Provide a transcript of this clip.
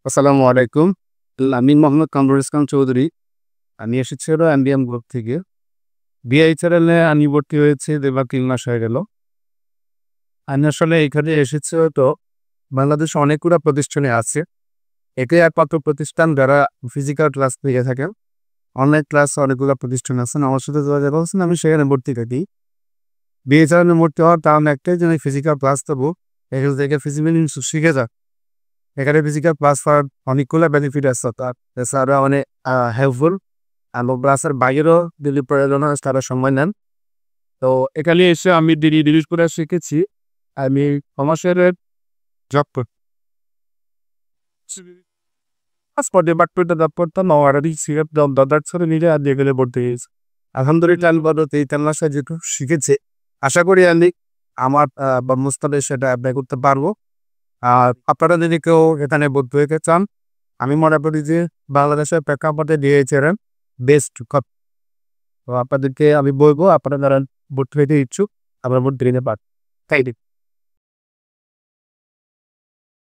আসসালামু আলাইকুম। আমি মোহাম্মদ কামরুল ইসলাম চৌধুরী। আমি এসেছি হলো এমবিএম গ্রুপ থেকে। বিআইএচআরএল এ আমি ভর্তি হয়েছি ৩ মাস হয়ে গেল। আমি আসলে এখানে এসেছি হয়তো বাংলাদেশে অনেকগুলা প্রতিষ্ঠানে আছে। এটাই একমাত্র প্রতিষ্ঠান যারা ফিজিক্যাল ক্লাস নিয়ে থাকেন। অনলাইন ক্লাস অনেকগুলা প্রতিষ্ঠান আছে। আমার সাথে যোগাযোগ করছেন, আমি সেখানে ভর্তি থাকি। বিআইএচআরএল এ ভর্তি হওয়ার কারণ একটাই যে আমি ফিজিক্যাল ক্লাস দেবো। এখান থেকে ফিজিক্যালি শিখে যাক। এখানে ফিজিক্যাল ক্লাস করার অনেকগুলা বেনিফিট আছে তার। এছাড়া অনেক হেল্পফুল এবং ক্লাসের বাইরেও যদি প্রয়োজন হয় তারা সময় নেন। তো এখানে এসে আমি জিনিস করে শিখেছি। আমি কমার্সের জব করছি ডিপার্টমেন্টে জব করতাম। অলরেডি সিএফ দাদার সাথে নিজে আর দিয়ে গেলে ভর্তি হয়েছে। আলহামদুলিল্লাহ এই 3 মাসে যেটুকু শিখেছি আশা করি আমি আমার কর্মস্থলে সেটা অ্যাপ্লাই করতে পারবো। আর আপনারা যদি কেউ এখানে ভর্তি হতে চান, আমি মনে করি যে বাংলাদেশের প্রেক্ষাপটে ডিএইচআরএম বেস্ট। তো আপনাদেরকে আমি বলবো, আপনারা যারা ভর্তি হতে ইচ্ছুক আপনারা ভর্তি নিতে পারেন। তাই